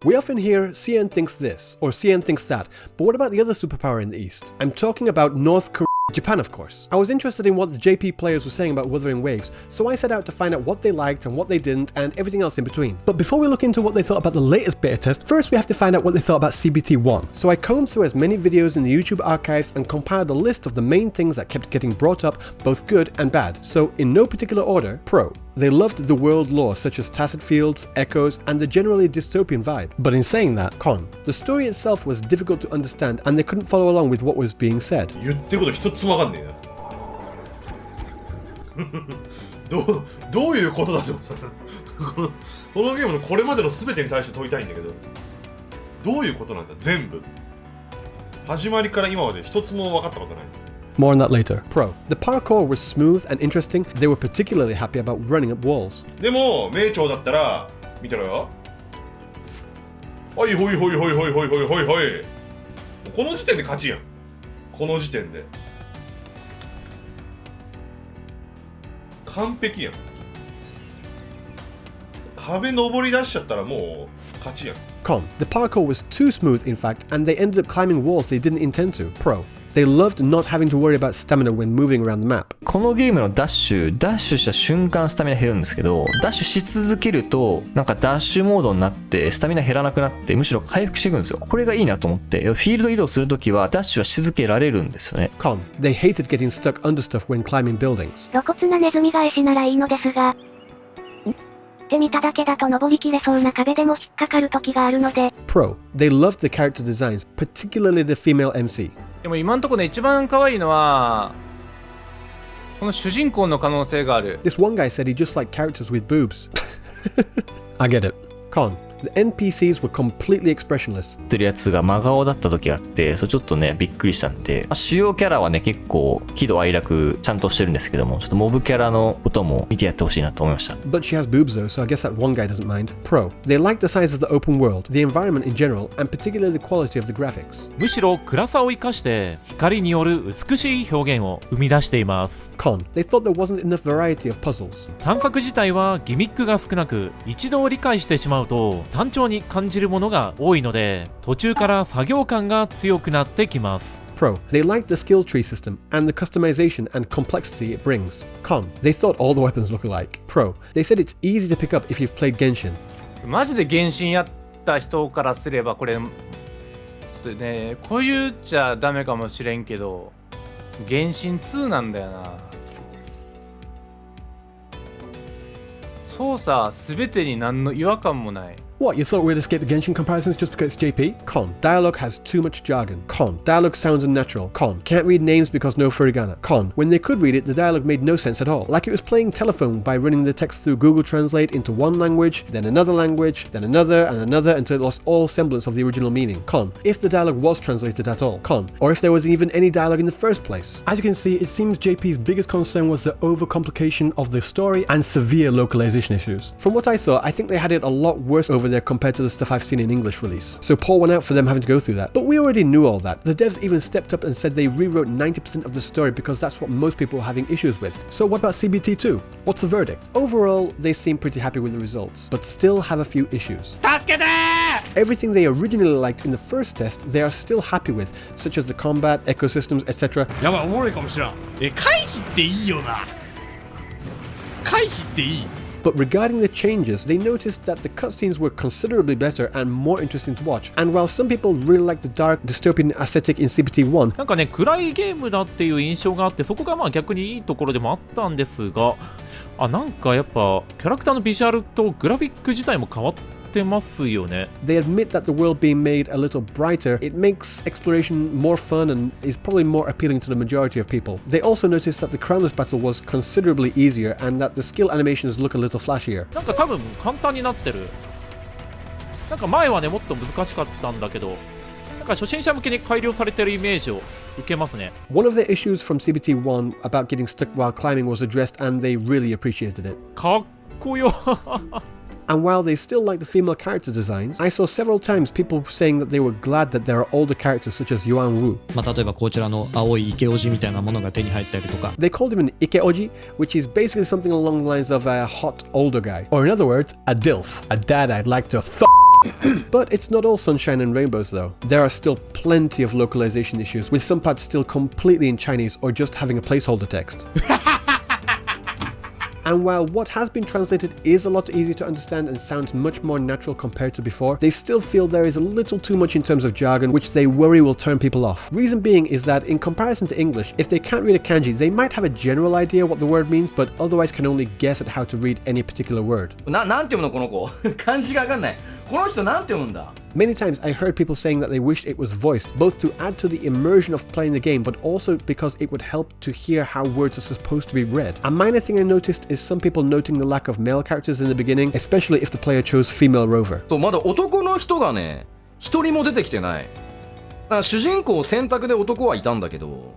We often hear CN thinks this, or CN thinks that, but what about the other superpower in the East? I'm talking about North Korea. Japan, of course. I was interested in what the JP players were saying about Wuthering Waves, so I set out to find out what they liked and what they didn't and everything else in between. But before we look into what they thought about the latest beta test, first we have to find out what they thought about CBT1. So I combed through as many videos in the YouTube archives and compiled a list of the main things that kept getting brought up, both good and bad. So in no particular order, pro. They loved the world lore such as tacit fields, echoes, and the generally dystopian vibe. But in saying that, con. The story itself was difficult to understand and they couldn't follow along with what was being said. 言ってること一つもわかんねえな。どういうことだとさ、このゲームのこれまでの全てに対して問いたいんだけど、どういうことなんだ全部。始まりから今まで一つも分かったことない。More on that later. Pro. The parkour was smooth and interesting. They were particularly happy about running up walls. でも名調だったら見てろよ。おいほいほいほいほいほいほいほいほい。この時点で勝ちやん。この時点で。完璧やん。壁登り出しちゃったらもう勝ちやん。Con. The parkour was too smooth, in fact, and they ended up climbing walls they didn't intend to. Pro. They loved not having to worry about stamina when moving around the map. このゲームのダッシュした瞬間スタミナ減るんですけど、ダッシュし続けるとなんかダッシュモードになってスタミナ減らなくなってむしろ回復していくんですよ。これがいいなと思って、フィールド移動するときはダッシュはし続けられるんですよね。Con. They hated getting stuck under stuff when climbing buildings. 露骨なネズミ返しならいいのですが、って見ただけだと登りきれそうな壁でも引っかかる時があるので。Pro. They loved the character designs, particularly the female MC. でも今んとこね一番可愛いのはこの主人公の可能性がある。 This one guy said he just liked characters with boobs. I get it. Con. The NPCs were completely expressionless. ってるやつが真顔だった時があって、それちょっとねびっくりしたんで、主要キャラはね結構喜怒哀楽ちゃんとしてるんですけども、ちょっとモブキャラのことも見てやってほしいなと思いました。 But she has boobs though, so I guess that one guy doesn't mind. Pro. They liked the size of the open world, the environment in general, and particularly the quality of the graphics. むしろ暗さを生かして光による美しい表現を生み出しています。 Con. They thought there wasn't enough variety of puzzles. 探索自体はギミックが少なく、一度理解してしまうと単調に感じるものが多いので、途中から作業感が強くなってきます。 Pro. They liked the skill tree system and the customization and complexity it brings. Con. They thought all the weapons look alike. Pro. They said it's easy to pick up if you've played Genshin. マジで原神やった人からすればこれちょっとねこう言っちゃダメかもしれんけど、原神2なんだよな。操作すべてに何の違和感もない。 What, you thought we'd escape the Genshin comparisons just because it's JP? Con. Dialogue has too much jargon. Con. Dialogue sounds unnatural. Con. Can't read names because no furigana. Con. When they could read it, the dialogue made no sense at all. Like it was playing telephone by running the text through Google Translate into one language, then another language, then another and another until it lost all semblance of the original meaning. Con. If the dialogue was translated at all. Con. Or if there was even any dialogue in the first place. As you can see, it seems JP's biggest concern was the overcomplication of the story and severe localization issues. From what I saw, I think they had it a lot worse over there compared to the stuff I've seen in English release. So poor one out for them having to go through that. But we already knew all that. The devs even stepped up and said they rewrote 90% of the story because that's what most people were having issues with. So what about CBT2? What's the verdict? Overall, they seem pretty happy with the results, but still have a few issues. Everything they originally liked in the first test, they are still happy with, such as the combat, ecosystems, etc. やばいおもろいかもしらん。回避っていいよな。回避っていい。 But regarding the changes, they noticed that the cutscenes were considerably better and more interesting to watch. And while some people really liked the dark, dystopian aesthetic in CBT1, なんかね暗いゲームだっていう印象があって、そこがまあ逆にいいところでもあったんですが、なんかやっぱキャラクターのビジュアルとグラフィック自体も変わってますよね。 they admit that the world being made a little brighter, it makes exploration more fun and is probably more appealing to the majority of people. They also noticed that the crownless battle was considerably easier and that the skill animations look a little flashier. なんか多分簡単になってる。なんか前はねもっと難しかったんだけど、なんか初心者向けに改良されてるイメージを受けますね。 One of the issues from CBT1 about getting stuck while climbing was addressed and they really appreciated it. かっこよ。And while they still like the female character designs, I saw several times people saying that they were glad that there are older characters such as Yuan Wu. 例えばこちらの青いイケオジみたいなものが手に入ったりとか。 They called him an ikeoji, which is basically something along the lines of a hot older guy. Or in other words, a dilf. A dad I'd like to But it's not all sunshine and rainbows though. There are still plenty of localization issues, with some parts still completely in Chinese or just having a placeholder text. And while what has been translated is a lot easier to understand and sounds much more natural compared to before, they still feel there is a little too much in terms of jargon, which they worry will turn people off. Reason being is that in comparison to English, if they can't read a kanji, they might have a general idea what the word means, but otherwise can only guess at how to read any particular word. なんて読むのこの子漢字がわかんないこの人なんて読むんだ Many times I heard people saying that they wished it was voiced, both to add to the immersion of playing the game, but also because it would help to hear how words are supposed to be read. A minor thing I noticed is some people noting the lack of male characters in the beginning, especially if the player chose female rover. そうまだ男の人がね一人も出てきてない。だから主人公選択で男はいたんだけど、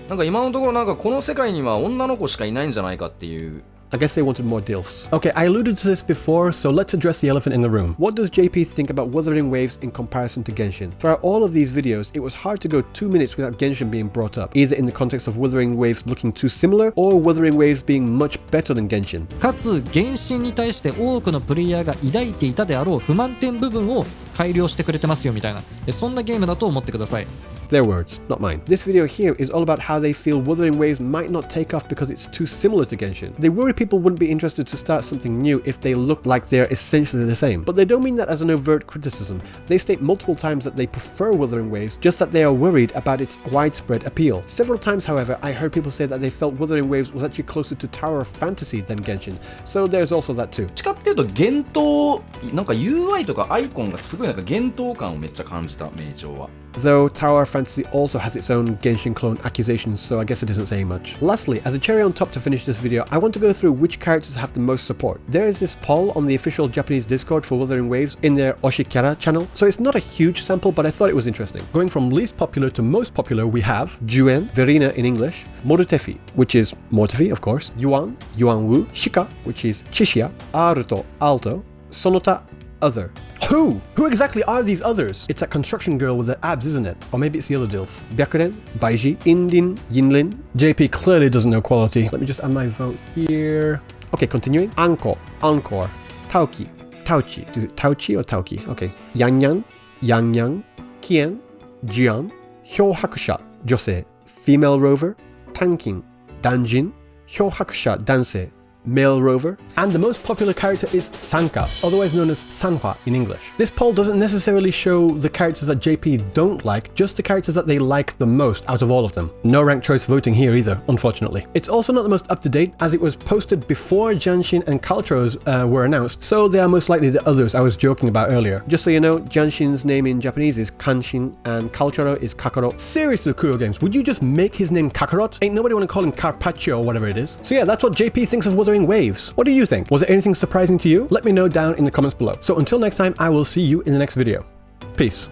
なんか今のところなんかこの世界には女の子しかいないんじゃないかっていう。 I guess they wanted more DILFs. Okay, I alluded to this before, so let's address the elephant in the room. What does JP think about Wuthering Waves in comparison to Genshin? Throughout all of these videos, it was hard to go 2 minutes without Genshin being brought up, either in the context of Wuthering Waves looking too similar, or Wuthering Waves being much better than Genshin. かつ原神に対して多くのプレイヤーが抱いていたであろう不満点部分を改良してくれてますよみたいな、そんなゲームだと思ってください。 Their words, not mine. This video here is all about how they feel Wuthering Waves might not take off because it's too similar to Genshin. They worry people wouldn't be interested to start something new if they look like they're essentially the same. But they don't mean that as an overt criticism. They state multiple times that they prefer Wuthering Waves, just that they are worried about its widespread appeal. Several times, however, I heard people say that they felt Wuthering Waves was actually closer to Tower of Fantasy than Genshin. So there's also that too. どっちかっていうと幻冬なんか UI とかアイコンがすごいなんか幻冬感をめっちゃ感じた名称は。 Though Tower of Fantasy also has its own Genshin clone accusations, so I guess it isn't saying much. Lastly, as a cherry on top to finish this video, I want to go through which characters have the most support. There is this poll on the official Japanese Discord for Wuthering Waves in their Oshikara channel, so it's not a huge sample, but I thought it was interesting. Going from least popular to most popular, we have Juen, Verina in English, Morutefi, which is Mortefi, of course, Yuan, Yuanwu, Shika, which is Chishia, Aruto, Alto, Sonota, Other. Who exactly are these others? It's that construction girl with the abs, isn't it? Or maybe it's the other DILF. Byakuren, Baiji, Indin, Yinlin. JP clearly doesn't know quality. Let me just add my vote here. Okay, continuing. Anko, Encore, Tauki, Tauchi. Is it Tauchi or Tauki? Okay. Yanyan, Yangyang, Kien, Jian, Hyohakusha, Jose, Female Rover, Tankin, Danjin, Hyohakusha, Dansei, Male rover, and the most popular character is Sanka, otherwise known as Sanhwa in English. This poll doesn't necessarily show the characters that JP don't like, just the characters that they like the most out of all of them. No ranked choice voting here either, unfortunately. It's also not the most up-to-date, as it was posted before Janshin and Calcharo's were announced, so they are most likely the others I was joking about earlier. Just so you know, Janshin's name in Japanese is Kanshin, and Calcharo is Kakarot. Seriously, Kuro Games, would you just make his name Kakarot? Ain't nobody want to call him Carpaccio or whatever it is. So yeah, that's what JP thinks of Wuthering Waves. What do you think? Was there anything surprising to you? Let me know down in the comments below. So until next time, I will see you in the next video. Peace.